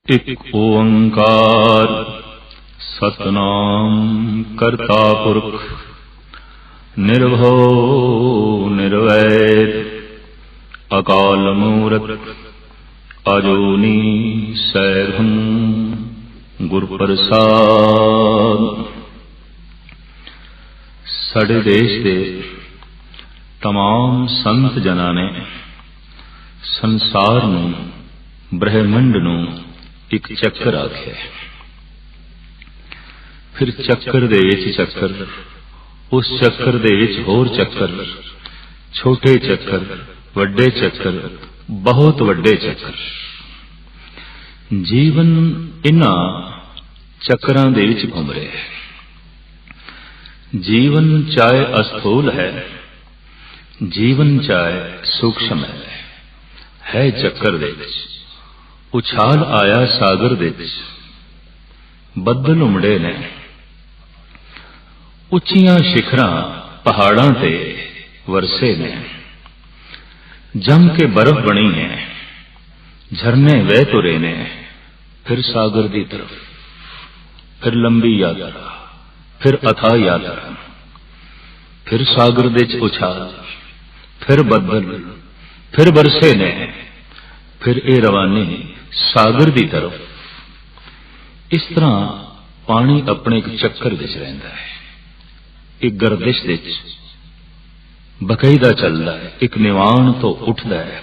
एक ओंकार सतनाम करता पुरख निर्भव निर्वैर अकाल मूरत अजूनी सैभं गुरप्रसाद। साडे देश के तमाम संत जना ने संसार नूं ब्रह्मंड नूं एक चक्कर आख्या। फिर चक्कर दे विच चक्कर, उस चक्कर दे विच होर चक्कर, छोटे चक्कर, वड्डे चक्कर, बहुत वड्डे चक्कर। जीवन इन्हां चक्करां दे विच घुम रहा है। जीवन चाहे अस्थूल है, जीवन चाहे सूक्ष्म है चक्कर दे विच। उछाल आया सागर दे विच, बदल उमड़े ने, उच्चियां शिखरां पहाड़ां ते वरसे ने, जम के बर्फ बनी है, झरने वह तुरे ने, फिर सागर की तरफ, फिर लंबी यात्रा, फिर अथाह यात्रा, फिर सागर दे च उछाल, फिर बदल, फिर बरसे ने, फिर ए रवानी सागर की तरफ। इस तरह पानी अपने एक चक्कर विच रहिंदा है, एक गर्दिश दे बकायदा चलता है, एक निवाण तो उठता है,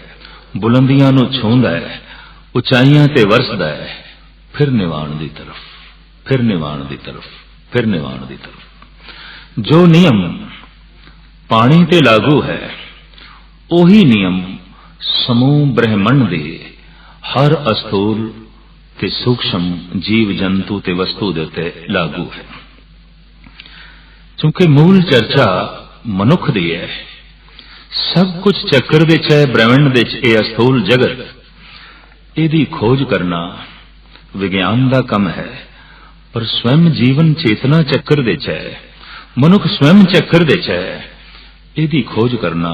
बुलंदियां नूं छूंदा है, उचाइयां ते वरसदा है, फिर निवाण की तरफ, फिर निवाण की तरफ, फिर निवाण की तरफ। जो नियम पानी ते लागू है, ओही नियम समूह ब्रह्मंड दे हर अस्थूल ते सूक्ष्म जीव जंतु ते वस्तु दे उत्ते लागू है। क्योंकि मूल चर्चा मनुख दी है। सब कुछ चक्कर दे च है, ब्रह्मंड दे च ए अस्थूल जगत, इहदी खोज करना विज्ञान दा कम है। पर स्वयं जीवन चेतना चक्कर दे च है, मनुख स्वयं चक्कर दे च है, इहदी खोज करना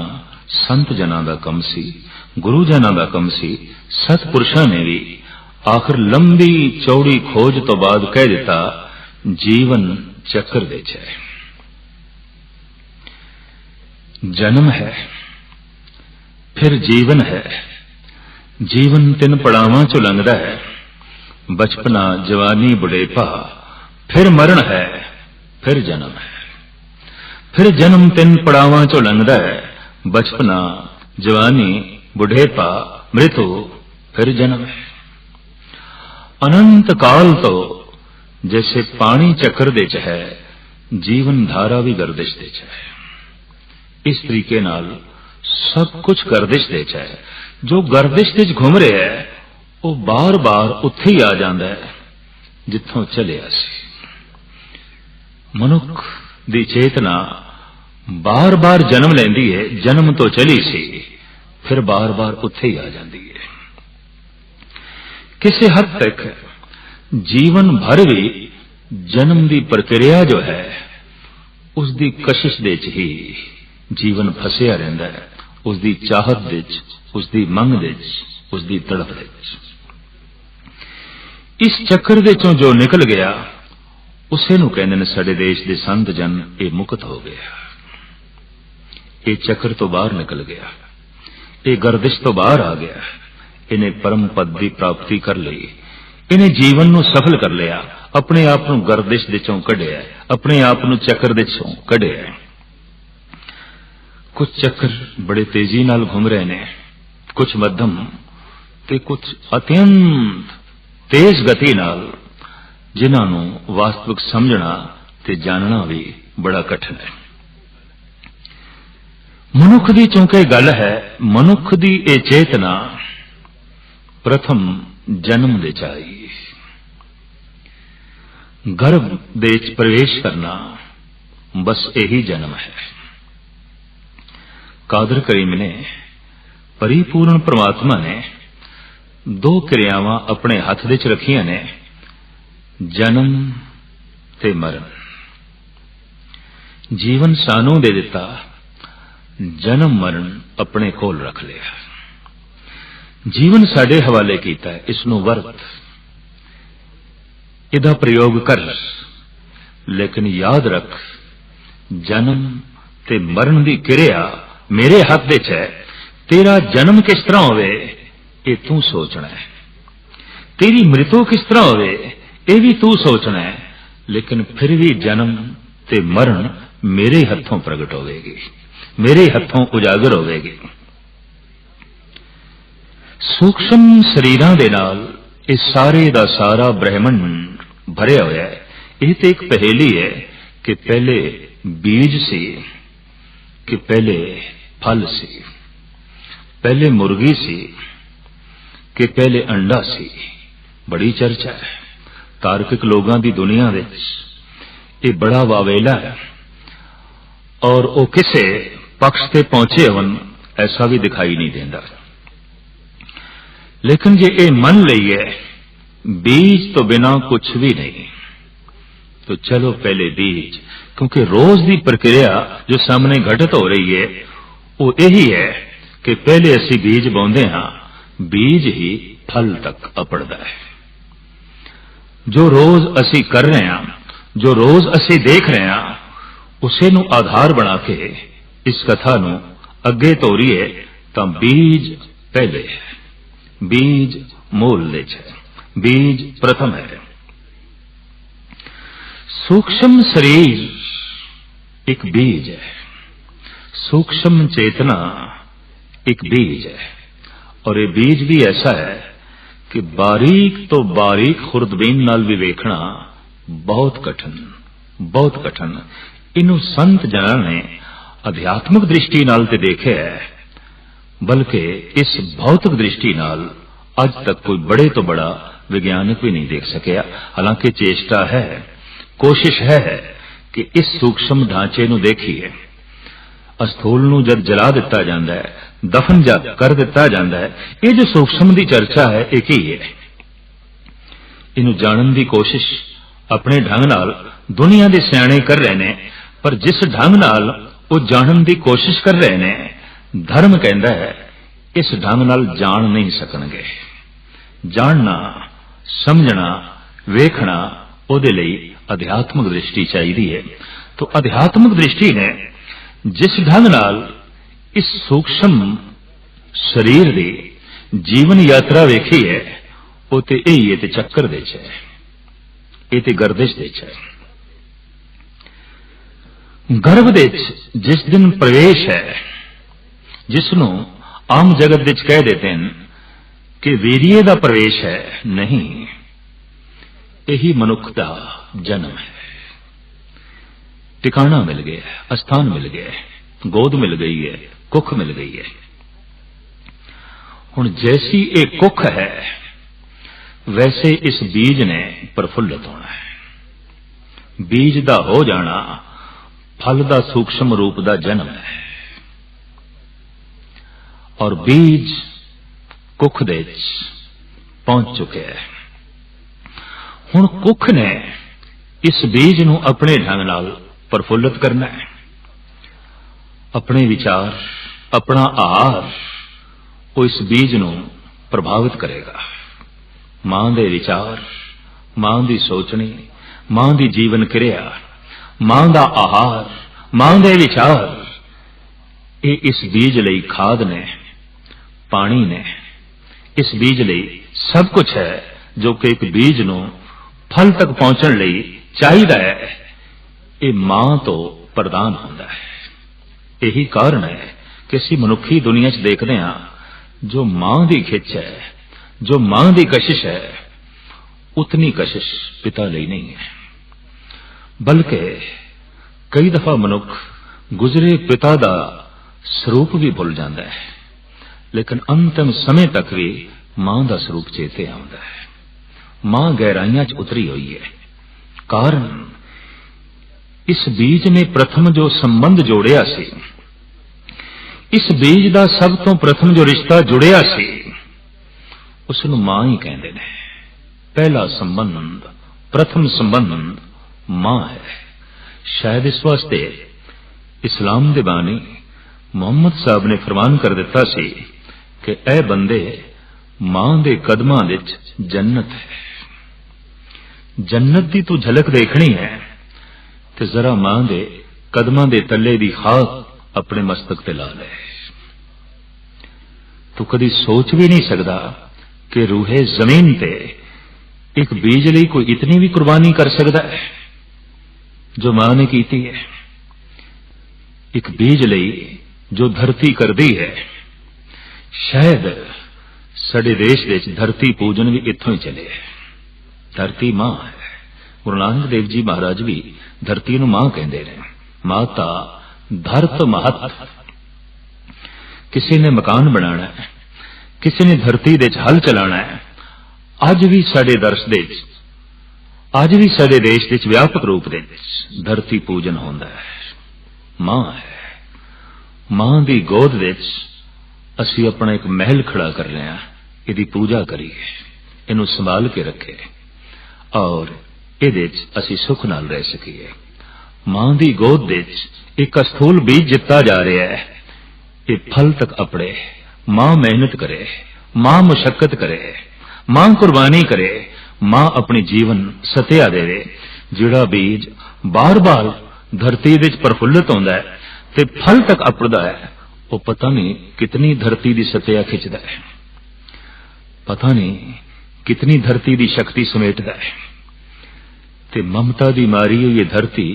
संत जना दा कम सी, गुरु जना दा कम सी। सतपुरुषां ने भी आखिर लंबी चौड़ी खोज तो बाद कह दिता, जीवन चक्कर दे च है। जन्म है, फिर जीवन है। जीवन तीन पड़ावां चों लंघदा है, बचपना, जवानी, बुढ़ेपा, फिर मरण है, फिर जन्म है। फिर जन्म तीन पड़ावां चों लंघदा है, बचपना, जवानी, बुढ़ेपा, मृत्यु, फिर जन्म है। अनंत काल तो जैसे पानी चक्कर दे च है, जीवन धारा भी गर्दिश दे च है। इस तरीके नाल सब कुछ गर्दिश दे च है। जो गर्दिश दे घूम रहा है, वो बार बार उत्थे ही आ जाता है जिथों चलिया सी। मनुख दी चेतना बार बार जन्म लेंदी है, जन्म तो चली सी, फिर बार बार उत्थे ही आ जाती है। किसी हद तक जीवन भर भी जन्म की प्रक्रिया जो है, उसकी कशिश दे च ही जीवन फसिया रहिंदा है, उसकी चाहत दे च, उसकी मंग दे च, उसकी तड़प दे च। इस चक्कर दे चों जो निकल गया, उसे नूं कहंदे ने साडे देश के संत जन, ये मुक्त हो गया, ये चक्कर तो बाहर निकल गया, ये गर्दिश तो बाहर आ गया, इन्हें परम पद की प्राप्ति कर ली, इन्हें जीवन नूं सफल कर लिया, अपने आप नूं गर्दिश दे चों कढिया, अपने आप नूं चक्कर दे चों कढिया। कुछ चक्कर बड़े तेजी नाल घूम रहे ने, कुछ मध्यम ते कुछ अत्यंत तेज गति नाल, जिन्हां नूं वास्तविक समझना ते जानना भी बड़ा कठिन है। मनुख दी चूंकि गल है, मनुख दी ए चेतना प्रथम जन्म दे चाही, गर्भ दे च प्रवेश करना, बस यही जन्म है। कादर करीम ने, परिपूर्ण परमात्मा ने दो क्रियावां अपने हथ दे च रखियां ने, जन्म ते मरण। जीवन सानू दे दिता, जन्म मरण अपने कोल रख लिया। जीवन साडे हवाले कीता है, इसनूं वरत, इहदा प्रयोग कर, लेकिन याद रख जन्म ते मरण की क्रिया मेरे हाथ विच है। तेरा जन्म किस तरह होवे ये तू सोचना है, तेरी मृत्यु किस तरह होवे ये भी तू सोचना है, लेकिन फिर भी जन्म ते मरण मेरे हथों प्रगट होवेगी, मेरे हथों उजागर होवेगी। सूक्ष्म शरीरां दे नाल इस सारे दा सारा ब्रह्मंड भरिया होया है। यह तो एक पहेली है कि पहले बीज सी कि पहले फल सी, पहले मुर्गी सी कि पहले अंडा सी। बड़ी चर्चा है तार्किक लोगों की दुनिया में, ये बड़ा वावेला है और वो किसे पक्ष से पहुंचे हवन ऐसा भी दिखाई नहीं देता। लेकिन जे ये मन लईए बीज तो बिना कुछ भी नहीं, तो चलो पहले बीज, क्योंकि रोज की प्रक्रिया जो सामने घटित हो रही है वो यही है कि पहले असी बीज बोंदे हाँ, बीज ही फल तक अपड़दा है। जो रोज असी कर रहे हैं, जो रोज असी देख रहे हैं, उसे नू आधार बना के इस कथा नू अगे तोरीए तो बीज पहले है, बीज मूल विच है, बीज प्रथम है। सूक्ष्म शरीर एक बीज है, सूक्ष्म चेतना एक बीज है, और ये बीज भी ऐसा है कि बारीक तो बारीक खुर्दबीन नाल भी वेखना बहुत कठिन, बहुत कठिन। इनू संत जना ने अध्यात्मिक दृष्टि नाल ते देखे है, बल्कि इस भौतिक दृष्टि नाल अज तक कोई बड़े तो बड़ा विज्ञानिक भी नहीं देख सकिया। हालांकि चेष्टा है, कोशिश है कि इस सूक्ष्म ढांचे नू देखिए। अस्थूल नू जब जला दिता जाता है, दफन कर दिता जाता है, ये जो सूक्ष्म की चर्चा है एक ही है। इनू जानन की कोशिश अपने ढंग नाल दुनिया के सियाणे कर रहे ने, पर जिस ढंग नाल वो जानन की कोशिश कर रहे ने, धर्म कहता है इस ढंग नाल जान नहीं सकणगे। जानना, समझना, वेखना उहदे लई अध्यात्मिक दृष्टि चाहिए है। तो अध्यात्मिक दृष्टि ने जिस ढंग नाल इस सूक्ष्म शरीर की जीवन यात्रा वेखी है, वो तो यही है, तो चक्कर दे है, ये तो गर्दिश दे है। गर्भ दे जिस दिन प्रवेश है, जिसनों आम जगत विच कह देते हैं कि वीरिये का प्रवेश है, नहीं, यही मनुख का जन्म है। टिकाना मिल गया, स्थान मिल गया, गोद मिल गई है, कुख मिल गई है। हुण जैसी एक कुख है वैसे इस बीज ने प्रफुल्लित होना है। बीज का हो जाना फल का सूक्ष्म रूप का जन्म है, और बीज कुख दे पहुंच चुके हैं। हुण कुख ने इस बीज नू अपने ढंग नाल प्रफुल्लित करना है। अपने विचार, अपना आहार वो इस बीज नू प्रभावित करेगा। मां दे विचार, मां दी सोचनी, मां दी जीवन क्रिया, मां दा आहार, मां दे विचार, ये इस बीज लई खाद ने, पानी ने, इस बीज लई सब कुछ है जो कि एक बीज नू फल तक पहुंचने लई चाहिदा है। ये मां तो प्रदान होता है। यही कारण है कि असी मनुखी दुनिया च देखते हैं जो मां की खिच है, जो मां की कशिश है, उतनी कशिश पिता लई नहीं है। बल्कि कई दफा मनुख गुजरे पिता का स्वरूप भी भुल जाता है, लेकिन अंतिम समय तक भी मां का स्वरूप चेते आता है। मां गहराइयां च उतरी हुई है। कारण इस बीज ने प्रथम जो संबंध जोड़िया सी, इस बीज का सब तो प्रथम जो रिश्ता जुड़िया सी, उसनू मां ही कहते हैं। पहला संबंध, प्रथम संबंध मां है। शायद इस वास्ते इस्लाम दे बानी मोहम्मद साहब ने फरमान कर दिता सी कि ऐ बंदे, मां दे कदमां विच जन्नत है। जन्नत की तू झलक देखनी है तो जरा मां दे कदमां दे तले दी खाक अपने मस्तक ते ला ले। तू कदी सोच भी नहीं सकता कि रूहे जमीन ते एक बीज लई कोई इतनी भी कुर्बानी कर सकता है जो मां ने की है। एक बीज लई जो धरती करदी है, शायद साडे देश दे धरती पूजन भी इत्थों ही चले। धरती मां है। गुरु नानक देव जी महाराज भी धरती नूं मां कहंदे ने। माता धरत महत। किसी ने मकान बनाना है, किसी ने धरती दे हल चलाना है। अज भी साडे दर्श दे अज भी साडे देश दे व्यापक रूप दे धरती पूजन होंदा है। मां है। मां दी गोद विच असी अपना एक महल खड़ा कर रहे हैं। इहदी पूजा करिए, इनू संभाल के रखे और इहदे असी सुख नाल रह सकीए। मां दी गोद विच एक स्थूल बीज जिता जा रहा है। ये फल तक अपड़े। मां मेहनत करे, मां मुशक्कत करे, मां कुर्बानी करे, मां अपनी जीवन सत्या देवे। जिहड़ा बीज बार बार धरती विच प्रफुल्लित होंदा है ते फल तक अपड़दा है, वो पता नहीं कितनी धरती की सत्या खिंचदा है, पता नहीं कितनी धरती की शक्ति समेटदा है। ते ममता की मारी हुई धरती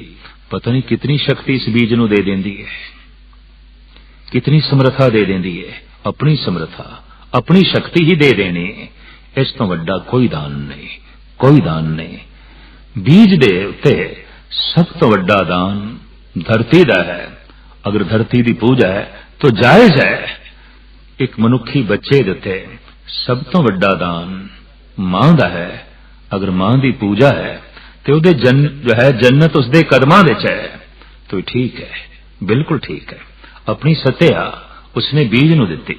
पता नहीं कितनी शक्ति इस बीज नूं दे देंदी है, कितनी समर्था दे देंदी है। अपनी समर्था, अपनी शक्ति ही दे देनी, इस तो वड्डा कोई दान नहीं, कोई दान नहीं। बीज दे उत्ते सब तो वड्डा दान धरती दा है। अगर धरती की पूजा है तो जायज है। एक मनुखी बच्चे दे उत्ते सब तो वड्डा दान मां दा है। अगर मां की पूजा है तो उहदे जो है जन्नत उसदे कदमां विच है, तो ठीक है, बिल्कुल ठीक है। अपनी सत्या उसने बीज नूं दित्ती,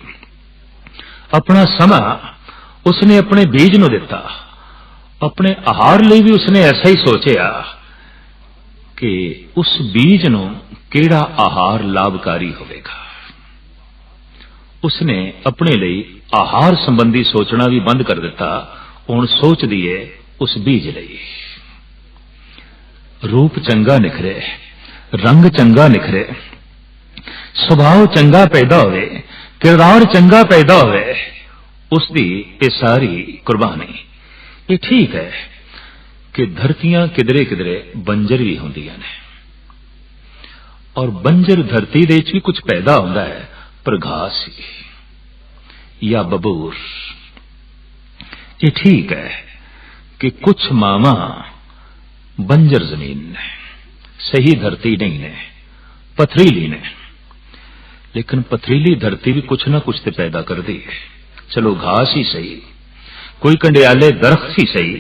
अपना समा उसने अपने बीज नूं दिता। अपने आहार लिए भी उसने ऐसा ही सोचा कि उस बीज नूं किहड़ा आहार लाभकारी होवेगा। उसने अपने लिए आहार संबंधी सोचना भी बंद कर दिता। हुण सोच दिए उस बीज लिए। रूप चंगा निखरे, रंग चंगा निखरे, सुभाव चंगा पैदा होवे, किरदार चंगा पैदा होवे, उसकी ये सारी कुर्बानी। ये ठीक है कि धरतियां किधरे किधरे बंजर भी होंदियां ने और बंजर धरती दे भी कुछ पैदा होता है, पर घास ही या बबूर। ये ठीक है कि कुछ मावा बंजर जमीन ने, सही धरती नहीं ने, पथरीली ने, लेकिन पथरीली धरती भी कुछ ना कुछ तो पैदा कर दी है। चलो घास ही सही, कोई कंडियाले दरख्त ही सही,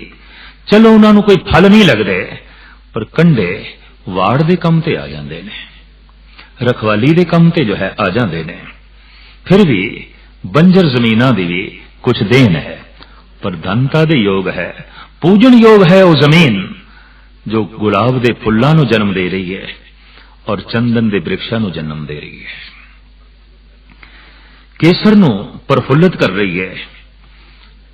चलो उन्होंने कोई फल नहीं लगते, पर कंडे वाड़ दे कम ते आ जाते ने, रखवाली दे कम ते जो है आ जाते ने। फिर भी बंजर जमीना दी भी कुछ देन है, पर धनता दे योग है, पूजन योग है। वो जमीन जो गुलाब दे फुल्लां नूं जन्म दे रही है और चंदन दे वृक्षां नूं जन्म दे रही है, केसर नूं प्रफुल्लित कर रही है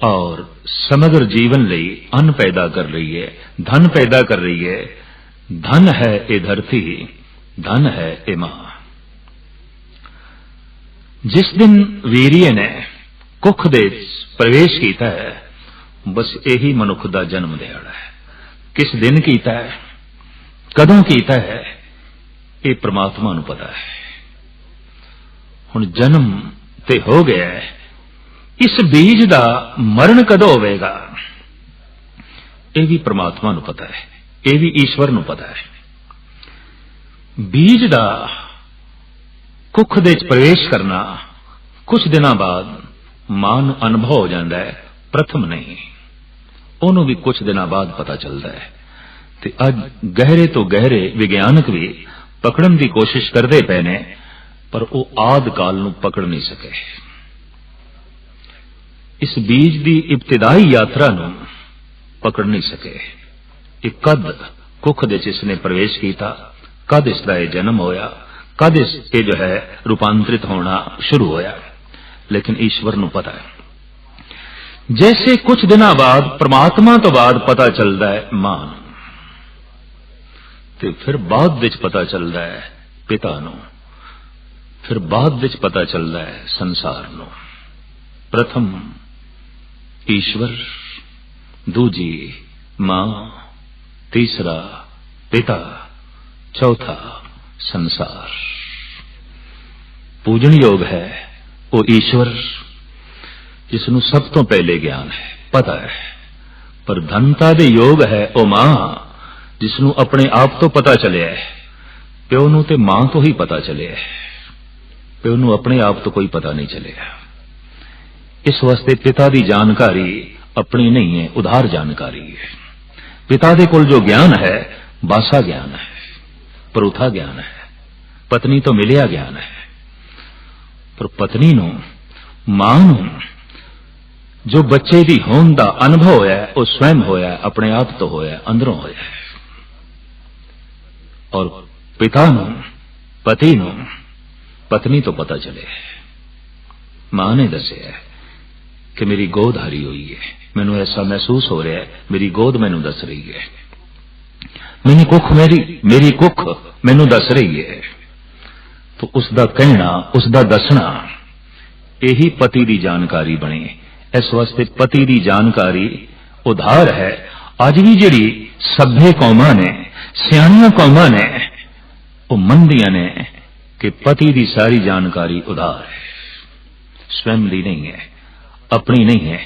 और समग्र जीवन लई अन्न पैदा कर रही है, धन पैदा कर रही है। धन है ये धरती, धन है ये मां। जिस दिन वीरिय ने कुख दे प्रवेश किया है, बस यही मनुख दा जन्म दिहाड़ा है। किस दिन कीता है, कदों कीता है, ये परमात्मा नूं पता है। हुण जन्म ते हो गया है, इस बीज दा मरण कदों होवेगा, ये भी परमात्मा नूं पता है, ये भी ईश्वर नूं पता है। बीज दा कुख दे प्रवेश करना कुछ दिनों बाद मां नूं अनुभव हो जाता है, प्रथम नहीं, उन्होंने भी कुछ दिनों बाद पता चलता है। ते अज गहरे तो गहरे विज्ञानक भी पकड़न की कोशिश करते पे ने, पर वो आद काल नूं पकड़ नहीं सके। इस बीज की इब्तिदाई यात्रा नूं पकड़ नहीं सके। एक कद कुख दे इसने प्रवेश किया, कद इसका यह जन्म होया, कद ये जो है रूपांतरित होना शुरू होया, लेकिन ईश्वर नूं पता है। जैसे कुछ दिनों बाद परमात्मा तो बाद पता चलता है मां नूं, ते फिर बाद विच पता चलता है पिता नूं, फिर बाद विच पता चलता है संसार नूं। प्रथम ईश्वर, दूजी मां, तीसरा पिता, चौथा संसार। पूजन योग है वो ईश्वर जिसनों सब तो पहले ज्ञान है, पता है, पर धनता दे योग है वो मां जिसनों अपने आप तो पता चलिया है। प्यो नूं ते मां तो ही पता चलिया है, प्यो नूं अपने आप तो कोई पता नहीं चलिया। इस वास्ते पिता दी जानकारी अपनी नहीं है, उधार जानकारी है। पिता दे कोल जो ज्ञान है बासा ज्ञान है, परूथा ज्ञान है। पत्नी तो मिलिया ज्ञान है, पर पत्नी नूं मां नूं जो बच्चे दी होंद दा अनुभव होया वो स्वयं होया, अपने आप तो होया, अंदरों होया। और पिता नूं, पति नूं पत्नी तो पता चले। मां ने दसिया कि मेरी गोद हरी हुई है, मैनू ऐसा महसूस हो रहा है, मेरी गोद मैनू दस रही है, मेरी कुख मैनू दस रही है। तो उसका कहना, उसका दसना यही पति की जानकारी बने। इस वास्ते पति की जानकारी उधार है। अज भी जिहड़ी सभ्य कौमां ने, सियाणियां कौमां ने, वो मनदियां ने कि पति की सारी जानकारी उधार है, स्वयं की नहीं है, अपनी नहीं है।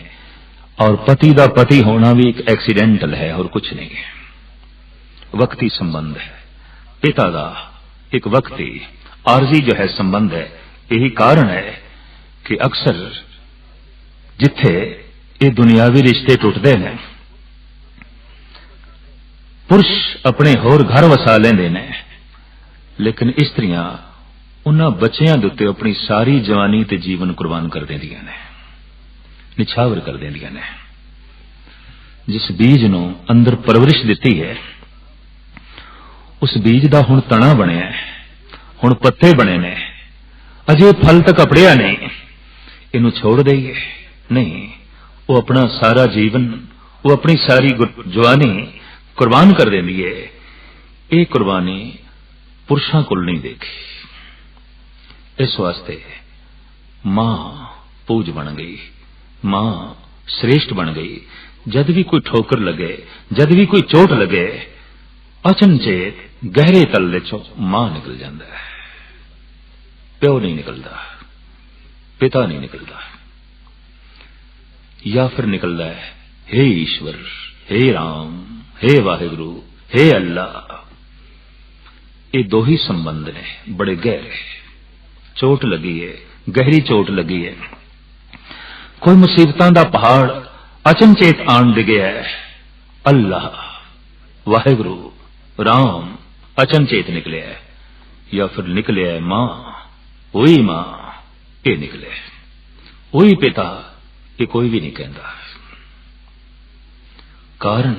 और पति का पति होना भी एक एक्सीडेंटल है और कुछ नहीं है, वक्ती संबंध है। पिता का एक वक्ती आरजी जो है संबंध है। यही कारण है कि अक्सर जिथे ये दुनियावी रिश्ते टुटते हैं, पुरुष अपने होर घर वसा लेंदे ने, लेकिन स्त्रियां उन्हां बच्चियां दे उत्ते अपनी सारी जवानी ते जीवन कुर्बान कर देंदियां ने, निछावर कर देंदियां ने। जिस बीज नूं अंदर परवरिश दिती है, उस बीज दा हुण तना बनिया, हुण पत्ते बने ने, अजे फल तक अपड़िया नहीं, इनू छोड़ देइए नहीं। वो अपना सारा जीवन, वो अपनी सारी जवानी कुर्बान कर देंदी है। ये कुर्बानी पुरुषां कोल नहीं देखी। इस वास्ते मां पूज बन गई, मां श्रेष्ठ बन गई। जद भी कोई ठोकर लगे, जद भी कोई चोट लगे, अचनचेत गहरे तल चो मां निकल जाता है, प्यो नहीं निकलता, पिता नहीं निकलता। या फिर निकलता है हे ईश्वर, हे राम, हे वाहिगुरु, हे अल्लाह। ये दो ही संबंध ने बड़े गहरे। चोट लगी है, गहरी चोट लगी है, कोई मुसीबतां दा पहाड़ अचनचेत आन डिगया है, अल्लाह, वाहिगुरु, राम अचनचेत निकले है। या फिर निकले है मां, वही मां ये निकले, वही पिता ये कोई भी नहीं कहता। कारण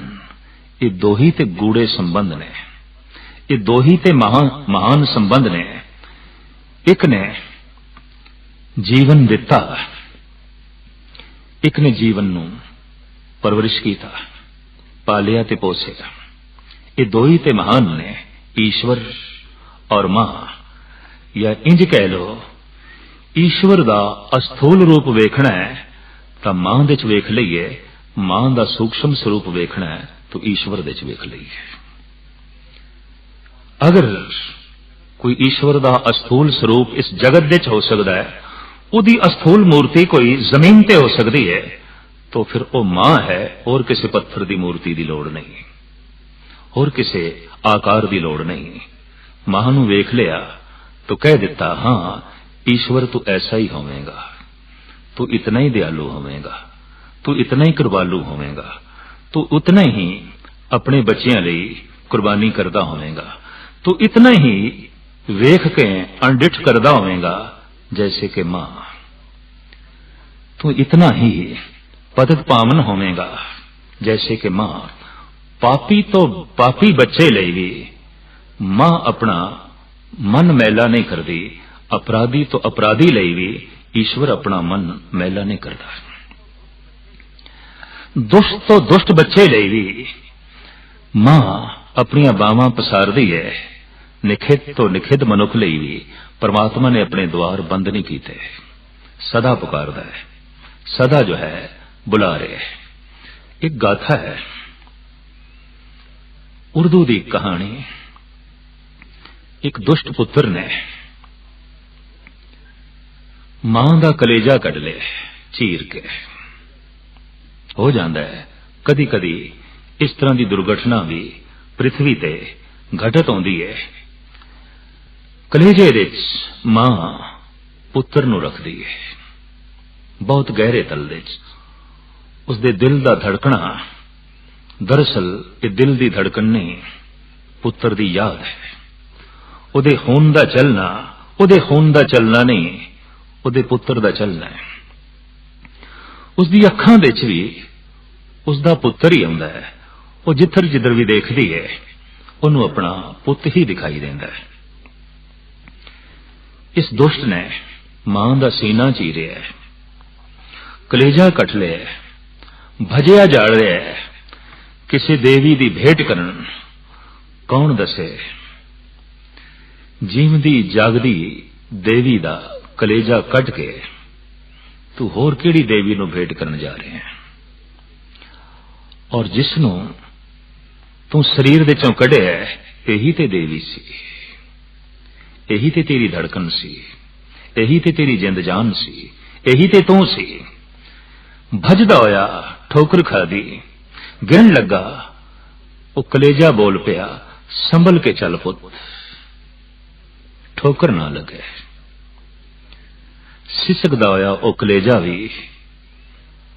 ये दो ही ते गूढ़े संबंध ने, ये दो ही ते महान संबंध ने। एक ने जीवन दिता, एक ने जीवन नूं परवरिश कीता, पालिया ते पोसिया। ये दो ही ते महान ने, ईश्वर और मां। या इंज कह लो, ईश्वर दा अस्थूल रूप वेखना है तो मां दे च वेख लईए, मां दा सूक्ष्म स्वरूप वेखना है तो ईश्वर दे च वेख लईए। अगर कोई ईश्वर दा अस्थूल स्वरूप इस जगत दे च हो सकता है, उदी अस्थूल मूर्ति कोई जमीन ते हो सकती है, तो फिर वो मां है और किसी पत्थर की मूर्ति की लोड़ नहीं, और किसी आकार की लोड़ नहीं। मां नूं वेख लिया तो कह दिता, हाँ ईश्वर तू ऐसा ही होवेगा, तू इतना ही दयालु होवेगा, तू इतना ही कृपालु होवेगा, तू उतना ही अपने बच्चियां लई कुर्बानी करदा होवेगा, तू इतना ही वेख के अनडिठ करदा होवेगा जैसे कि मां, तू इतना ही पतित पावन होवेगा जैसे कि मां। पापी तो पापी बच्चे लई भी मां अपना मन मैला नहीं करती, अपराधी तो अपराधी लई भी ईश्वर अपना मन मैला नहीं करता। दुष्ट तो दुष्ट बच्चे लिए भी मां अपनी बावां पसारदी है। निखित तो निखित मनुख लिए भी परमात्मा ने अपने द्वार बंद नहीं कीते। सदा पुकारदा है, सदा जो है बुला रहे। एक गाथा है, उर्दू दी कहानी। एक दुष्ट पुत्र ने मां दा कलेजा कट ले चीर के। हो जाता है कदी कदी इस तरह की दुर्घटना भी पृथ्वी ते घटत आउंदी है। कलेजे विच मां पुत्र नूं रखदी है, बहुत गहरे तल दे उसदे दिल दा धड़कना। दरअसल ये दिल दी धड़कन नहीं, पुत्र दी याद है। उहदे खून दा चलना, उहदे खून दा चलना नहीं, उहदे पुत्र दा चलना है। उसदी अखां विच भी उसदा पुत्र ही आउंदा है। वो जिधर जिधर भी देखदी है उन्होंने अपना पुत्र ही दिखाई देंदा है। इस दुष्ट ने मां दा सीना चीरिया, कलेजा कट लिया, भजिया जा रहा है किसी देवी दी भेंट करन। कौन दसे जीवदी जागदी देवी दा कलेजा कट के तू होर किहड़ी देवी नूं भेंट करन जा रहे हैं। और जिसनों तू शरीर दे चों कढ़िया यही ते देवी सी, यही ते तेरी धड़कन सी, यही ते तेरी जिंद जान सी, यही ते तू सी। भजदा होया ठोकर खादी, गिरन लगा, वो कलेजा बोल पिया संभल के चल पुत, ठोकर ना लगे। सिसकदा होया वो कलेजा भी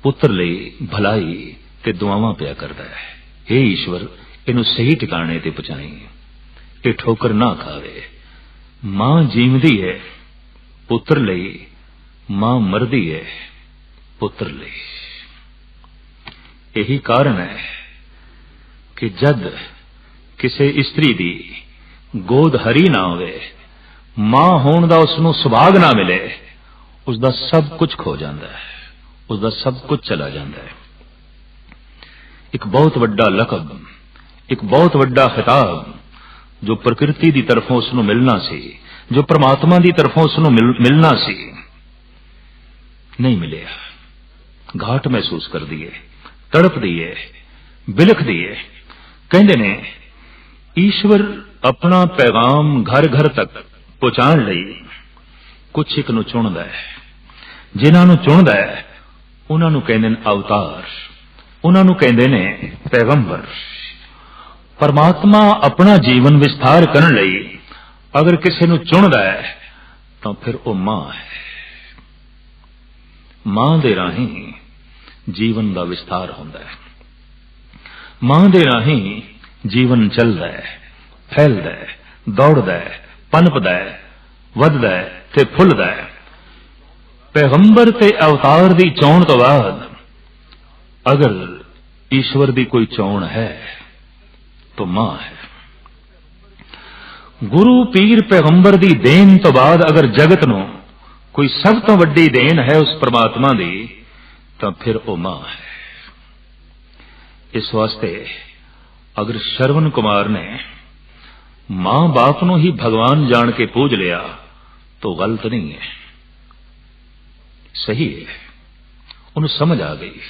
पुत्र लई भलाई ते दुआवां पिया करदा है। हे ईश्वर इनू सही ठिकाने ते पहुंचाई, ये ठोकर ना खावे। मां जीवदी है पुत्र लई, मां मरदी है पुत्र लई। यही कारण है कि जद किसी स्त्री दी गोद हरी ना होवे, मां होण दा उसनू सुभाग ना मिले, उसदा सब कुछ खो जाता है, उसदा सब कुछ चला जाता है। एक बहुत वड्डा लकब, एक बहुत वड्डा खिताब जो प्रकृति की तरफों उसनू मिलना सी, जो परमात्मा की तरफों उसनू मिलना सी, नहीं मिलिया। घाट महसूस कर दिए, तड़प दिए, बिलख दिए। कहते ने ईश्वर अपना पैगाम घर घर तक पहुंचाने लई कुछ एक नूं चुनदा है। जिन्हां नूं चुनदा है उन्हां नूं कहंदे ने अवतार, उन्हां नूं कहंदे ने पैगंबर। परमात्मा अपना जीवन विस्तार करने लई अगर किसी नूं चुनदा है तो फिर वो मां है। मां दे राहीं जीवन का विस्तार होंदा है, मां दे राहीं जीवन चलदा है, फैलदा है, दौड़दा है, पनपदा है, वधदा है ते फुलदा है। पैगंबर ते अवतार दी चोण तो बाद अगर ईश्वर दी कोई चोण है तो मां है। गुरु पीर पैगंबर दी देन तो बाद अगर जगत नूं कोई सब तो वड्डी देन है उस परमात्मा दी तो फिर वो मां है। इस वास्ते अगर श्रवण कुमार ने मां बाप नूं ही भगवान जान के पूज लिया तो गलत नहीं है, सही है। उन्हें समझ आ गई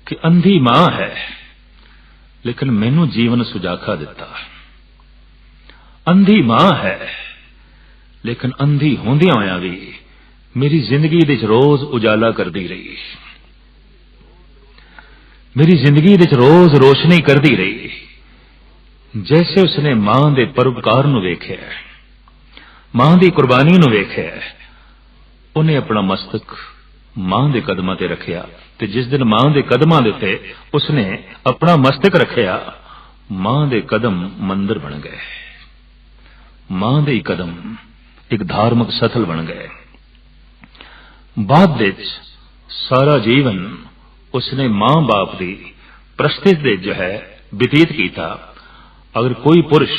कि अंधी मां है लेकिन मैनू जीवन सुजाखा दिता। अंधी मां है लेकिन अंधी होंदियां होया भी मेरी जिंदगी दे रोज उजाला करती रही, मेरी जिंदगी दे रोज रोशनी करती रही। जैसे उसने मां दे परोपकार नूं वेख्या, मां दी कुर्बानी नूं वेख्या, उन्हें अपना मस्तक मां दे कदमां ते रखिया। ते जिस दिन मां दे कदमां दे उत्ते उसने अपना मस्तक रखिया, मां दे कदम मंदिर बन गए, मां दे कदम एक धार्मिक सथल बन गए। बाद विच सारा जीवन उसने मां बाप की प्रस्तित दे जो है व्यतीत किया। अगर कोई पुरुष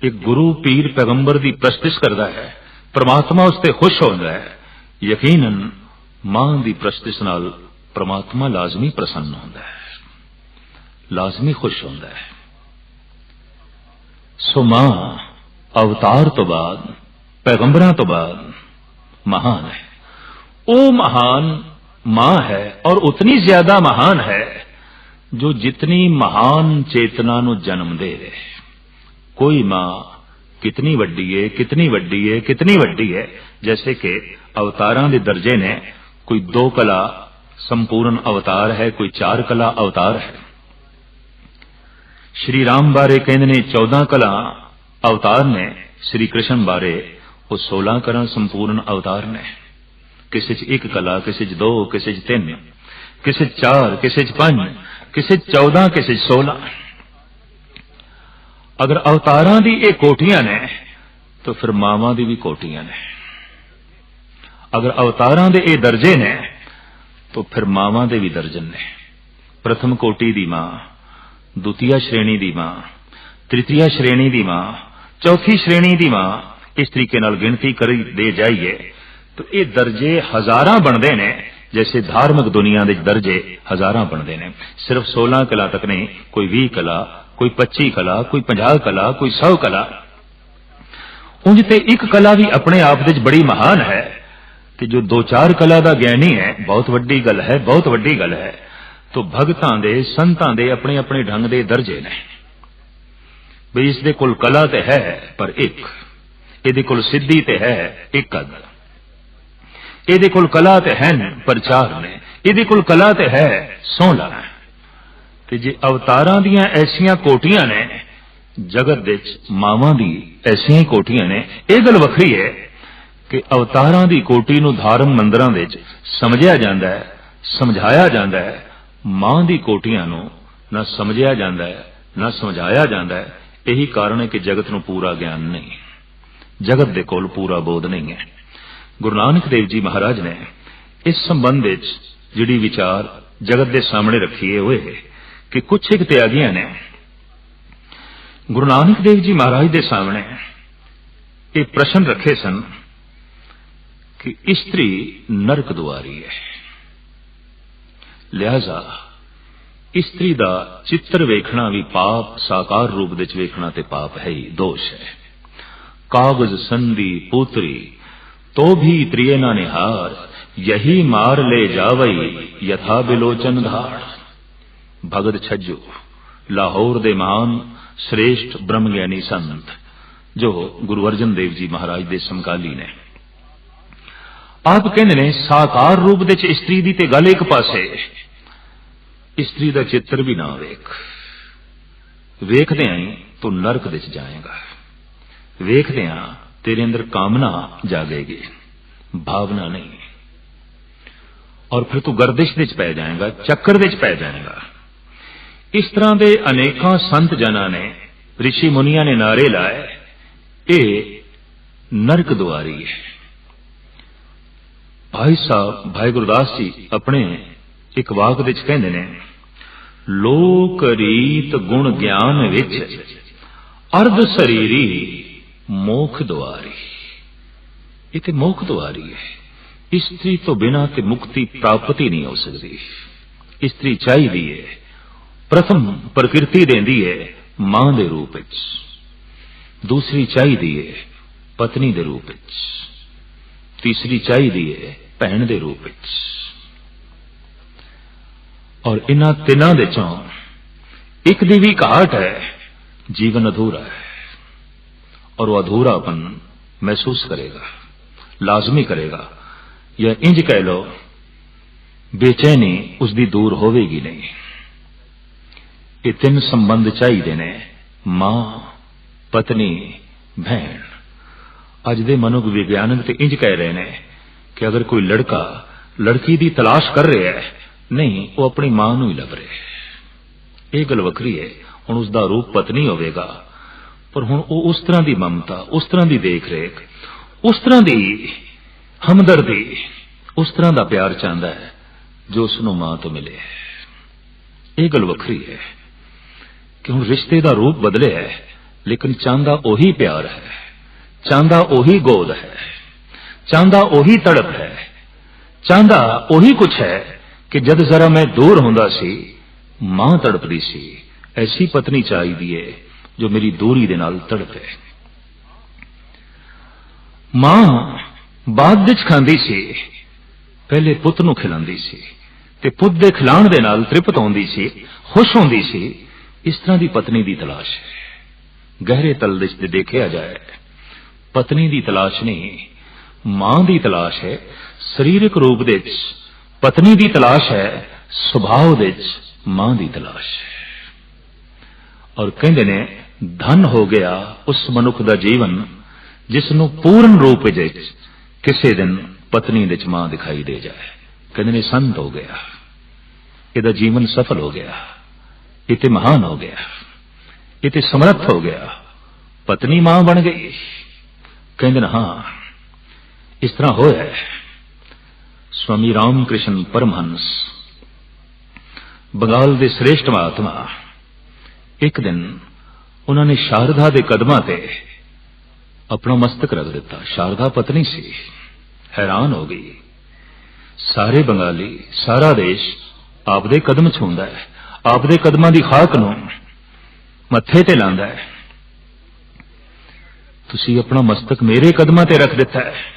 एक गुरु पीर पैगंबर की प्रस्तिश करता है, परमात्मा उससे खुश होता है, यकीनन मां की प्रस्तिश नाल परमात्मा लाजमी प्रसन्न होंदा है, लाजमी खुश होंदा है। सो मां अवतार तो बाद, पैगंबरां तो बाद महान है। वो महान मां है और उतनी ज्यादा महान है जो जितनी महान चेतना नु जन्म दे। कोई मां कितनी वड्डी है, कितनी वड्डी है, कितनी वड्डी है। जैसे कि अवतारां दे दर्जे ने, कोई 2 कला संपूर्ण अवतार है, कोई 4 कला अवतार है। श्री राम बारे कहते ने 14 कला अवतार ने, श्री कृष्ण बारे वो 16 कला संपूर्ण अवतार ने। किसी च 1 कला, किसी च 2, किसी च 3, किसी च 4, किसी च 5, किसी च 14, किसी च 16। अगर अवतारां दी ये कोटियां ने तो फिर मावां दी भी कोटियां ने। अगर अवतारां दे ये दर्जे ने तो फिर मावां दे भी दर्जन ने। प्रथम कोटि दी मां, द्वितीय श्रेणी दी मां, तृतीय श्रेणी दी मां, चौथी श्रेणी दी मां, इस तरीके नाल गिनती कर दे जाइए तो ये दर्जे हजारां बनते ने। जैसे धार्मिक दुनिया के दर्जे हजारां बनते ने। सिर्फ 16 कला तक नहीं, कोई 20 कला, कोई 25 कला, कोई 50 कला, कोई 100 कला। उंज ते 1 कला भी अपने आप विच बड़ी महान है। तो जो 2-4 कला का ज्ञानी है, बहुत वड्डी गल है, बहुत वड्डी गल है। तो भगतां दे, संतां दे अपने अपने ढंग दे दर्जे ने। बई इस दे कोल कला ते है पर 1, इहदे कोल सिद्धि ते है 1 अद, इहदे कोल कला ते है पर 4 ने, इहदे कोल कला ते है 16। ते जे अवतारां दियां ऐसियां कोटियां ने, जगत दे मावां दी ऐसियां ही कोटियां ने। यह गल वखरी है कि अवतारां दी कोटि नूं धार्म मंदिरां विच समझिया जांदा है, समझाया जांदा है। मां दी कोटियां नूं ना समझिया जांदा है, ना समझाया जांदा है। यही कारण है कि जगत नूं पूरा ज्ञान नहीं, जगत दे कोल पूरा बोध नहीं है। गुरु नानक देव जी महाराज ने इस संबंध विच जिहड़ी विचार जगत दे सामने रखी हुए कि कुछ एक त्यागियां ने गुरु नानक देव जी महाराज दे सामने ये प्रश्न रखे सन कि स्त्री नरक दुआरी है, लिहाजा स्त्री दा चित्र वेखना भी पाप, साकार रूप विच वेखना ते पाप है ही, दोष है। कागज संधि पुत्री तो भी त्रिय ना निहार, यही मार ले जावई यथा बिलोचन धार। भगत छज्जू लाहौर दे महान श्रेष्ठ ब्रह्मज्ञानी संत जो गुरु अर्जन देव जी महाराज दे समकाली ने, आप कहते ने साकार रूप दे स्त्री दी ते गल एक पासे, स्त्री दा चित्र भी ना वेख, वेखदे आई तो नरक विच जाएगा। वेखदे आ तेरे अंदर कामना जागेगी, भावना नहीं, और फिर तू गर्दिश विच पै जाएगा, चक्कर विच पै जाएगा। इस तरह के अनेकों संत जना ने, ऋषि मुनिया ने नारे लाए, ये नरक दुआरी है। भाई साहब भाई गुरदास जी अपने एक वाक विच कहंदे ने, लोक रीत गुण ज्ञान विच अर्ध शरीरी मोख दुआरी। ये मोख दुआरी है। स्त्री तो बिना ते मुक्ति प्राप्त ही नहीं हो सकती। स्त्री चाहिए है, प्रथम प्रकृति देंदी है मां दे रूप विच, दूसरी चाहिए है पत्नी दे रूप विच, तीसरी चाहिए है भैन दे रूप विच। और इन्हां तिन्हां दे चों एक दी भी घाट है, जीवन अधूरा है। और वह अधूरापन महसूस करेगा, लाजमी करेगा, या इंज कह लो बेचैनी उसकी दूर होवेगी नहीं। ये 3 संबंध चाहिए ने, मां, पत्नी, भैन। अज दे मनोग विज्ञानक ते इंज कह रहे हैं कि अगर कोई लड़का लड़की की तलाश कर रहा है, नहीं वो अपनी मां नूं ही लभ रहा है। यह गल वखरी है। हुण उसका रूप पत्नी होवेगा, पर हुण वो उस तरह की ममता, उस तरह की देख रेख, उस तरह की हमदर्दी, उस तरह का प्यार चाहता है जो उसनों मां तो मिले। यह गल वखरी है कि हुण रिश्ते का रूप बदले है, लेकिन चाहता ओही प्यार है, चाहता ओही गोद है, चाहता ओही तड़प है, चाहता ओही कुछ है कि जद जरा मैं दूर होंदा सी मां तड़पदी सी, ऐसी पत्नी चाहिदी है जो मेरी दूरी दे नाल तड़पे। मां बाद विच खांदी सी, पहले पुत नूं खिलांदी सी ते पुत दे खिलाण दे नाल तृप्त होंदी सी, खुश होंदी सी। इस तरह की पत्नी की तलाश है। गहरे तल विच देखा जाए पत्नी की तलाश नहीं, मां की तलाश है। शरीरक रूप दे पत्नी की तलाश है, सुभाव दे मां की तलाश है। और कहते ने धन हो गया उस मनुख का जीवन जिसनों पूर्ण रूप किसी दिन पत्नी दे मां दिखाई दे जाए। कहते ने संत हो गया, इहदा जीवन सफल हो गया, इते महान हो गया, इते समर्थ हो गया, पत्नी मां बन गई। कहते न हाँ, इस तरह होया है। स्वामी रामकृष्ण परमहंस बंगाल के श्रेष्ठ महात्मा, एक दिन उन्होंने शारदा के कदमां ते अपना मस्तक रख दिता। शारदा पत्नी सी, हैरान हो गई। सारे बंगाली, सारा देश आपदे कदम छूंदा है, आपदे कदमां दी खाक नूं मत्थे ते लांदा है। तुसी अपना मस्तक मेरे कदमां ते रख दिता है।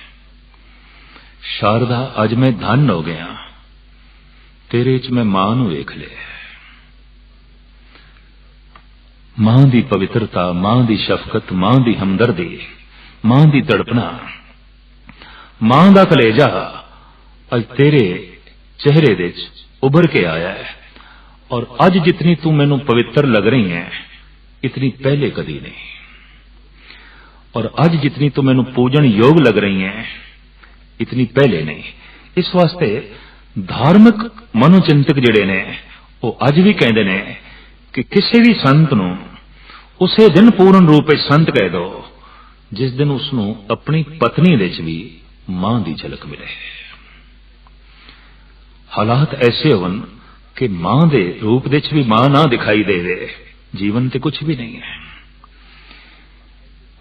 शारदा, अज मैं धन हो गया, तेरे च मैं मां नूं वेख लिया। मां दी पवित्रता, मां दी शफकत, मां दी हमदर्दी, मां दी तड़पना, मां दा कलेजा अज तेरे चेहरे दे उभर के आया है। और अज जितनी तू मैनू पवित्र लग रही है, इतनी पहले कदी नहीं। और अज जितनी तू मैनू पूजन योग लग रही है, इतनी पहले नहीं। इस वास्ते धार्मिक मनोचिंतक जिहड़े ने वो अज भी कहते ने कि किसी भी संत नूं उसे दिन पूर्ण रूप में संत कह दो जिस दिन उसनूं अपनी पत्नी दे च भी मां की झलक मिले। हालात ऐसे होवन कि मां दे रूप दे च भी मां ना दिखाई दे, जीवन ते कुछ भी नहीं है।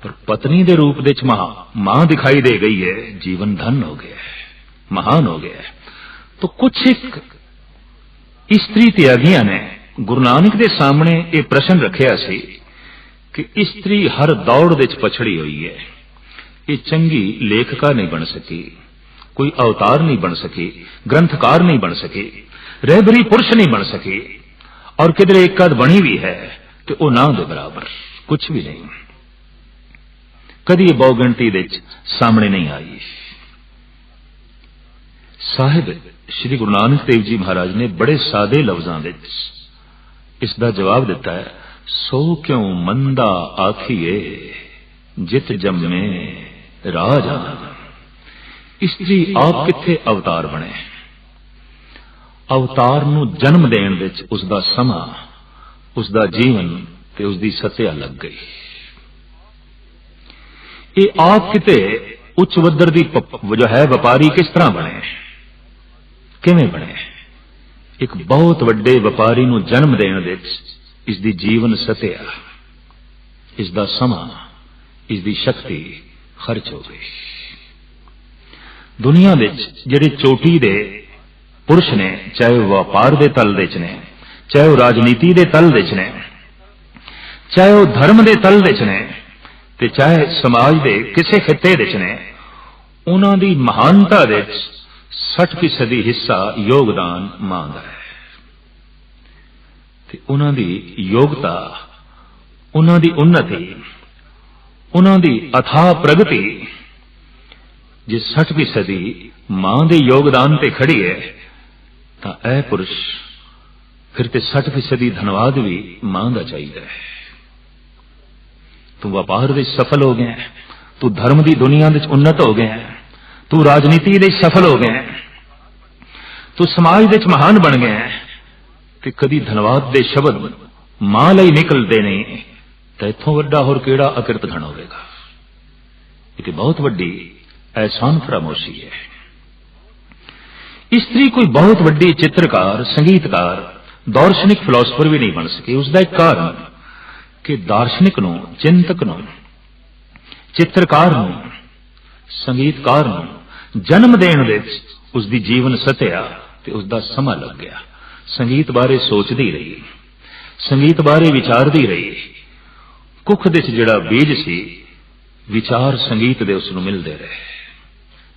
पर पत्नी दे रूप दे च मां दिखाई दे गई है, जीवन धन हो गया है, महान हो गया है। तो कुछ एक स्त्री त्यागियां ने गुरु नानक दे सामने ये प्रश्न रखिया सी कि स्त्री हर दौड़ दे च पछड़ी हुई है, ये चंगी लेखिका नहीं बन सकी, कोई अवतार नहीं बन सकी, ग्रंथकार नहीं बन सकी, रहबरी पुरुष नहीं बन सकी, और किधरे एक कद बनी भी है तो वो ना दे बराबर कुछ भी नहीं। कदी ये बहुगिनती दे सामने नहीं आई। साहिब श्री गुरु नानक देव जी महाराज ने बड़े सादे लफ्जां दे इसका जवाब दिता है। सो क्यों मंदा आखिए जित जम्मे राजा। स्त्री आप किथे अवतार बने, अवतार नूं जन्म देण विच उसदा समा, उसदा जीवन ते उसदी सत्या लग गई। ये आप किते उच्च वद्दर दी जो है व्यापारी किस तरह बने, किवें बने। एक बहुत वड्डे व्यापारी नूं जन्म देण विच इसदी जीवन सत्या, इसदा समा, इसदी शक्ति खर्च हो गई। दुनिया विच जिहड़े चोटी दे पुरुष ने, चाहे वह व्यापार दे तल विच ने, चाहे वह राजनीति दे तल विच ने, चाहे वह धर्म दे तल विच ने, ते चाहे समाज दे किसी खिते विच ने, उन्हां दी महानता दे 60% हिस्सा योगदान मां दा है। ते उन्हां दी योगता, उन्हां दी उन्नति, उन्हां दी अथाह प्रगति जे 60% मां दे योगदान ते खड़ी है, तां ऐ पुरुष फिर ते 60% धनवाद भी मां दा चाहिए है। तू व्यापार विच सफल हो गया, तू धर्म की दुनिया विच उन्नत हो गया, तू राजनीति विच सफल हो गया, तू समाज विच महान बन गया, ते कदी धनवाद दे शब्द मां लई निकलदे नहीं, तो इत्थों वड्डा होर किहड़ा अकिरत घण होवेगा। ये बहुत वड्डी एहसान फरामोशी है। स्त्री कोई बहुत वड्डी चित्रकार, संगीतकार, दार्शनिक फिलोसफर भी नहीं बन सकी। उसका एक कारण कि दार्शनिक नूं, चिंतक नूं, चित्रकार नूं, संगीतकार नूं जन्म देण विच उसदी जीवन सत्या, ਤੇ ਉਸਦਾ ਸਮਾਂ ਲੱਗ ਗਿਆ। ਸੰਗੀਤ ਬਾਰੇ ਸੋਚਦੀ ਰਹੀ, ਸੰਗੀਤ ਬਾਰੇ ਵਿਚਾਰਦੀ ਰਹੀ। ਕੁੱਖ ਦੇ 'ਚ ਜਿਹੜਾ ਬੀਜ ਸੀ, ਵਿਚਾਰ ਸੰਗੀਤ ਦੇ ਉਸ ਨੂੰ ਮਿਲਦੇ ਰਹੇ,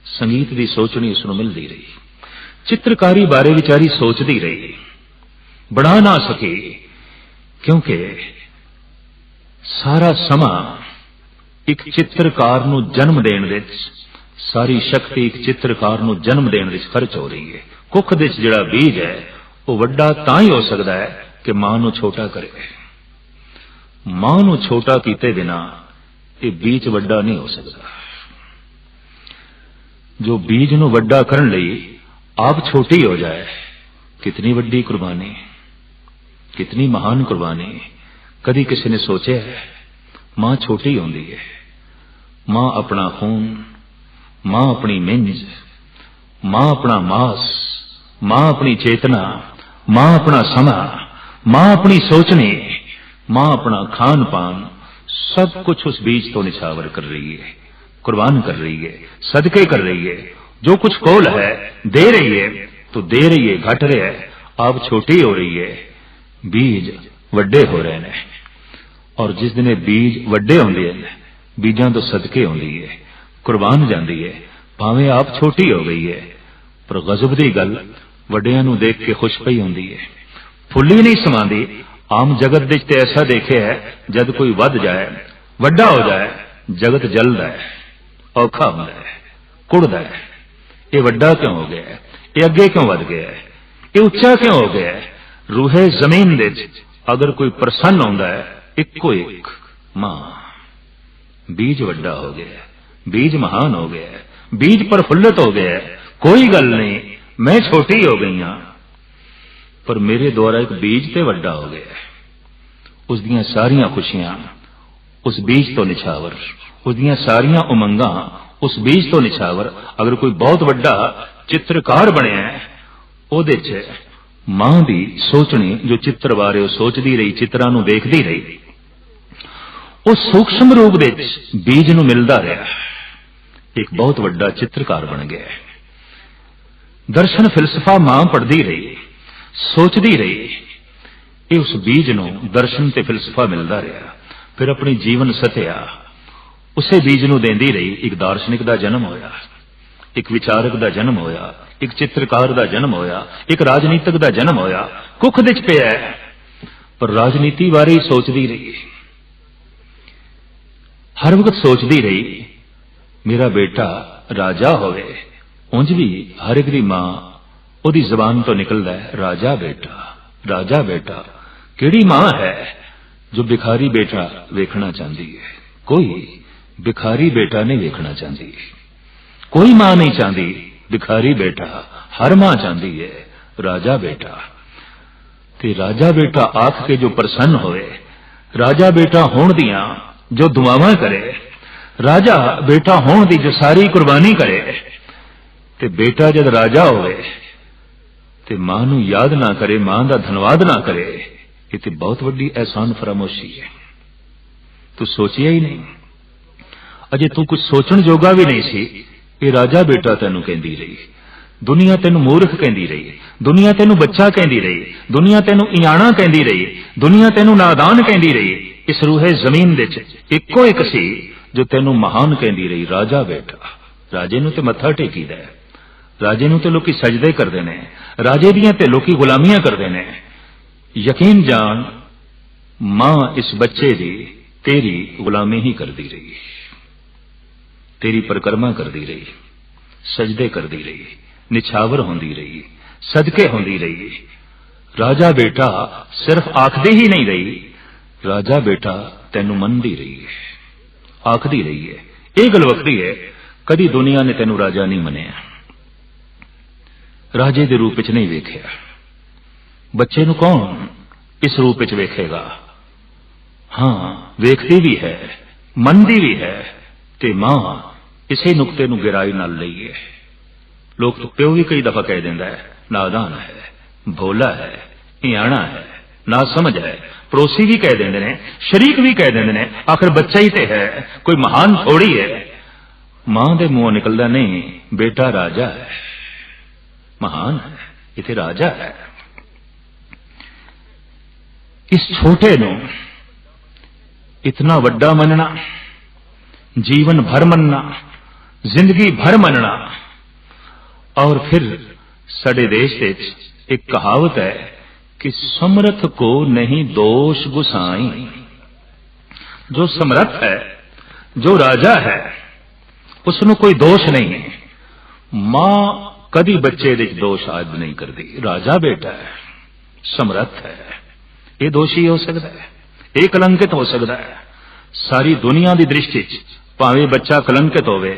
ਸੰਗੀਤ ਦੀ ਸੋਚਣੀ ਉਸ ਨੂੰ ਮਿਲਦੀ ਰਹੀ। ਚਿੱਤਰਕਾਰੀ ਬਾਰੇ ਵਿਚਾਰੀ ਸੋਚਦੀ ਰਹੀ, ਬਣਾ ਨਾ ਸਕੀ, ਕਿਉਂਕਿ ਸਾਰਾ ਸਮਾਂ ਇੱਕ ਚਿੱਤਰਕਾਰ ਨੂੰ ਜਨਮ ਦੇਣ ਵਿੱਚ, ਸਾਰੀ ਸ਼ਕਤੀ ਇੱਕ ਚਿੱਤਰਕਾਰ ਨੂੰ ਜਨਮ ਦੇਣ ਵਿੱਚ ਖਰਚ ਹੋ ਰਹੀ ਹੈ। ਕੁੱਖ ਦੇ 'ਚ ਜਿਹੜਾ ਬੀਜ ਹੈ ਉਹ ਵੱਡਾ ਤਾਂ ਹੀ ਹੋ ਸਕਦਾ ਹੈ ਕਿ ਮਾਂ ਨੂੰ ਛੋਟਾ ਕਰੇ। ਮਾਂ ਨੂੰ ਛੋਟਾ ਕੀਤੇ ਬਿਨਾ ਇਹ ਬੀਜ ਵੱਡਾ ਨਹੀਂ ਹੋ ਸਕਦਾ। ਜੋ ਬੀਜ ਨੂੰ ਵੱਡਾ ਕਰਨ ਲਈ ਆਪ ਛੋਟੀ ਹੋ ਜਾਏ, ਕਿਤਨੀ ਵੱਡੀ ਕੁਰਬਾਨੀ, ਕਿਤਨੀ ਮਹਾਨ ਕੁਰਬਾਨੀ। ਕਦੀ ਕਿਸੇ ਨੇ ਸੋਚਿਆ ਹੈ? ਮਾਂ ਛੋਟੀ ਹੁੰਦੀ ਹੈ, ਮਾਂ ਆਪਣਾ ਖੂਨ, ਮਾਂ ਆਪਣੀ ਮਿੰਜ, ਮਾਂ ਆਪਣਾ ਮਾਸ, ਮਾਂ ਆਪਣੀ ਚੇਤਨਾ, ਮਾਂ ਆਪਣਾ ਸਮਾਂ, ਮਾਂ ਆਪਣੀ ਸੋਚਣੀ, मां अपना खान पान सब कुछ उस बीज तो निछावर कर रही है, कुर्बान कर रही है, सदके कर रही है। जो कुछ कोल है दे रही है, तो दे रही है, घट रहा है। आप छोटी हो रही है, बीज वड्डे हो रहे हैं। और जिस दिन बीज वड्डे होंदे हैं, बीजां तो सदके होंदी है, कुर्बान जाती है। भावें आप छोटी हो गई है, पर गजब दी गल वड्डियां नूं देख के खुश पई होंदी है, फुल्ली नहीं समांदी। आम जगत विच ते ऐसा देखे है, जद कोई वध जाए, वड्डा हो जाए, जगत जलदा है, औखा हुंदा है, कुड़दा है। ये वड्डा क्यों हो गया है? ये अगे क्यों वध गया है? ये उच्चा क्यों हो गया है? रूहे जमीन विच अगर कोई प्रसन्न होंदा है, इक्को एक मां। बीज वड्डा हो गया है, बीज महान हो गया है, बीज प्रफुल्लित हो गया है। कोई गल नहीं, मैं छोटी हो गई हां, पर मेरे द्वारा एक बीज ते वड्डा हो गया है। उस दियां सारियां खुशियां उस बीज तो निछावर, उस दियां सारियां उमंगां उस बीज तो निछावर। अगर कोई बहुत वड्डा चित्रकार बनया है, ओदे च मां दी सोचनी, जो चित्र बारे सोचती रही, चित्रां नूं देखदी रही, उस सूक्ष्म रूप दे बीज नूं मिलदा रहा, एक बहुत वड्डा चित्रकार बन गया। दर्शन फिलसफा मां पढ़दी रही, सोचती रही, ये उस बीज नूं दर्शन ते फिलसफा मिलता रहा। फिर अपनी जीवन सत्या उसे बीज नूं देंदी रही। एक दार्शनिक दा जन्म होया, एक विचारक दा जन्म होया, एक चित्रकार दा जन्म होया, एक राजनीतिक दा जन्म होया। कुख दे च पिया है, पर राजनीति बारे ही सोचती रही, हर वक्त सोचती रही, मेरा बेटा राजा होवे। उंज भी हर एक दी मां ओदी जबान तो निकलदा है, राजा बेटा, राजा बेटा। केड़ी मां है जो भिखारी बेटा वेखना चाहती है? कोई भिखारी बेटा नहीं वेखना चाहती, कोई मां नहीं चाहती भिखारी बेटा। हर मां चाहती है राजा बेटा। ते राजा बेटा आख के जो प्रसन्न होए, राजा बेटा होण दियां जो दुआवां करे, राजा बेटा होण दी जो सारी कुर्बानी करे, ते बेटा जद राजा होवे ते मां नूं याद ना करे, मां दा धन्यवाद ना करे, ये ते बहुत वड्डी एहसान फरामोशी है। तू सोचिया ही नहीं, अजे तू कुछ सोचण जोगा भी नहीं सी, ये राजा बेटा तैनूं कहंदी रही। दुनिया तैनूं मूर्ख कहंदी रही, दुनिया तैनूं बच्चा कहंदी रही, दुनिया तैनूं इयाणा कहंदी रही, दुनिया तैनूं नादान कहंदी रही। इस रूहे जमीन विच इक्को एक सी जो तैनूं महान कहंदी रही, राजा बेटा। राजे नूं ते मत्था टेकीदा है, राजे नूं ते लोकी सजदे करदे ने, राजे दियां ते लोकी गुलामियां करदे ने। यकीन जान, मां इस बच्चे दी तेरी गुलामी ही करदी रही, तेरी परिक्रमा करदी रही, सजदे करदी रही, निछावर होंदी रही, सदके होंदी रही। राजा बेटा सिर्फ आखदी ही नहीं रही, राजा बेटा तैनूं मनदी रही है, आखदी रही है। यह गल वखरी है, कदी दुनिया ने तैनूं राजा नहीं मनिया, राजे दे रूप विच नहीं वेखिया। बच्चे नूं कौन इस रूप विच वेखेगा? हां, वेखदी भी है, मनदी भी है, ते मां इसे नुकते नूं गहराई नाल लईए। लोग तो प्यो भी कई दफा कह दिंदा है, नादान है, भोला है, इयाणा है, ना समझ है। पड़ोसी भी कह देंदे ने, शरीक भी कह देंदे ने, आखिर बच्चा ही ते है, कोई महान थोड़ी है। मां दे मुंहों निकलदा नहीं, बेटा राजा है, महान है, इत्थे राजा है। इस छोटे नूं इतना वड्डा मनना, जीवन भर मनना, जिंदगी भर मनना। और फिर साडे देश विच एक कहावत है कि समर्थ को नहीं दोष गुसाई। जो समर्थ है, जो राजा है, उसनूं कोई दोष नहीं है। मां कदी बच्चे दे दोष आद नहीं करती। राजा बेटा है, समर्थ है, ये दोषी हो सकता है, ये कलंकित हो सकता है। सारी दुनिया की दृष्टि च भावें बच्चा कलंकित होवे,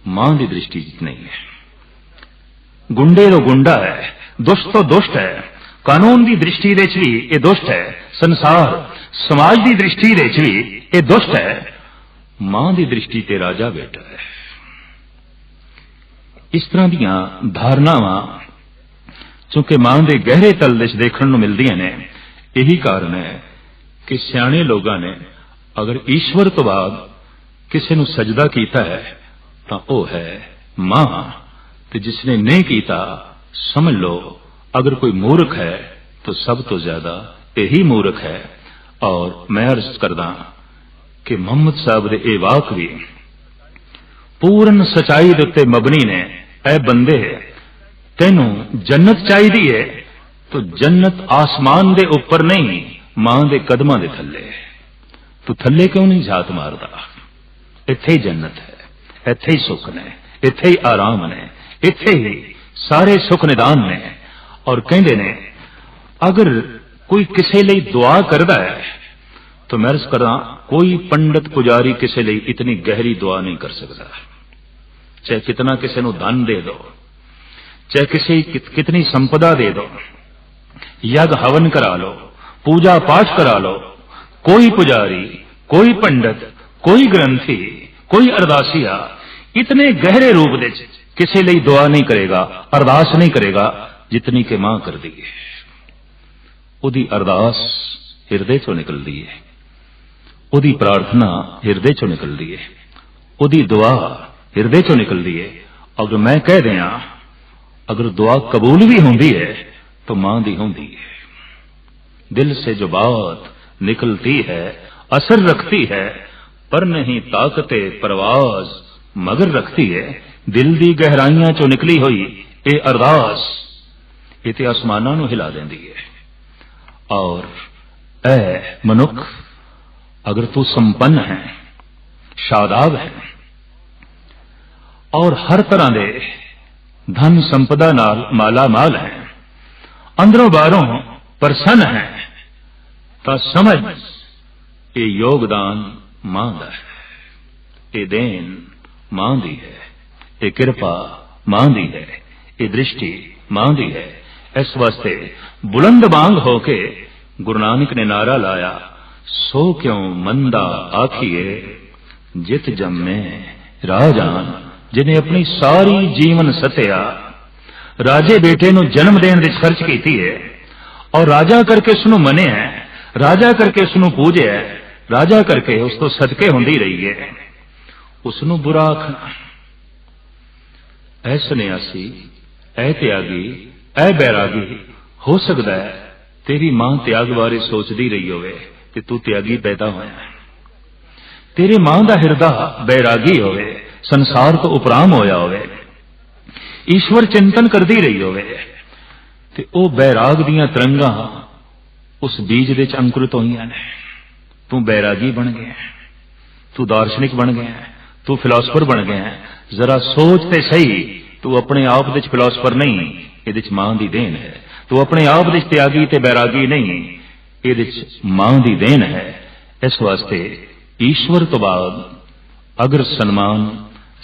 मां की दृष्टि च नहीं है। गुंडे तो गुंडा है, दुष्ट तो दुष्ट है, कानून की दृष्टि दे च भी ये दुष्ट है, संसार समाज की दृष्टि दे च भी ये दुष्ट है। मां की दृष्टि ते राजा बेटा है। इस तरह दीयां धारणावां चूंकि मां के गहरे तल विच देखण नूं मिलदियां ने, यही कारण है कि सियाणे लोगों ने अगर ईश्वर तो बाद किसी नूं सजदा कीता है तो वह है मां, ते जिसने नहीं कीता समझ लो अगर कोई मूर्ख है तो सब तो ज्यादा यही मूर्ख है। और मैं अर्ज करदा कि मोहम्मद साहब दे ये वाक भी पूर्ण सच्चाई दे उत्ते मबनी ने। ऐ बंदे, तेनू जन्नत चाहिदी है तो जन्नत आसमान दे ऊपर नहीं, मां दे कदमां दे थल्ले। तू थल्ले क्यों नहीं झात मारदा? इत्थे ही जन्नत है, इत्थे ही सुख ने, इत्थे ही आराम ने, इत्थे ही सारे सुख निदान ने। और कहंदे ने अगर कोई किसी लई दुआ करदा है तो मैं अर्ज करा कोई पंडित पुजारी किसी लई इतनी गहरी दुआ नहीं कर सकता। चाहे कितना किसी नूं धन दे दो, चाहे किसी कितनी संपदा दे दो, यज्ञ हवन करा लो, पूजा पाठ करा लो, कोई पुजारी, कोई पंडित, कोई ग्रंथी, कोई अरदासिया इतने गहरे रूप में किसी लिए दुआ नहीं करेगा, अरदास नहीं करेगा जितनी कि मां कर दी है। उदी अरदास हिरदे चो निकलती है, उदी प्रार्थना हिरदे चो निकलती है, उदी दुआ हिरदे चो निकलती है। अगर मैं कह दिया अगर दुआ कबूल भी होंदी है तो मां दी होंदी है। दिल से जो बात निकलती है असर रखती है, पर नहीं ताकते परवाज मगर रखती है। दिल दी गहराइयां चो निकली हुई ये अरदास ये आसमानां नूं हिला देंदी है। और ऐ मनुख, अगर तू संपन्न है, शादाब है और हर तरह दे धन संपदा नाल माला माल है, अंदरों बाहरों प्रसन्न है, तो समझ ये योगदान मां दा है, ये देन मां दी है, ये कृपा मां दी है, ये दृष्टि मां दी है। इस वास्ते बुलंद बांग होके गुरु नानक ने नारा लाया, सो क्यों मंदा आखिए जित जम्मे राजान। जिन्हें अपनी सारी जीवन सत्या राजे बेटे नूं जन्म देने विच खर्च कीती है और राजा करके उसनूं मने है, राजा करके उसनूं पूजे है, राजा करके उस तो सदके होंदी रही है, उसनूं बुरा आखना। ऐ सन्यासी, ऐ त्यागी, ऐ बैरागी, हो सकता है तेरी मां त्याग बारे सोचती रही होवे कि तू त्यागी पैदा होया, तेरी मां दा हिरदा बैरागी होवे, संसार तो उपराम होया होवे, ईश्वर चिंतन करती रही होवे, ते ओ बैराग दियां तरंगां उस बीज दे च अंकुरित होईयां ने। तू बैरागी बन गया, तू दार्शनिक बन गया, तू फिलोसफर बन गया। जरा सोच ते सही, तू अपने आप दे फिलोसफर नहीं, ये मां दी देन है। तू अपने आप दे त्यागी ते बैरागी नहीं, ये मां दी देन है। इस वास्ते ईश्वर तो बाद अगर सन्मान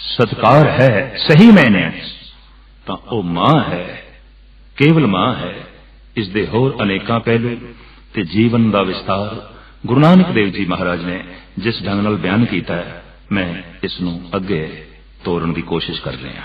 सत्कार है सही मैंने तो वह मां है, केवल मां है। इस दे होर अनेकां पहलू ते जीवन का विस्तार गुरु नानक देव जी महाराज ने जिस ढंग नाल बयान किया है, मैं इसनूं अगे तोड़न की कोशिश कर रहा।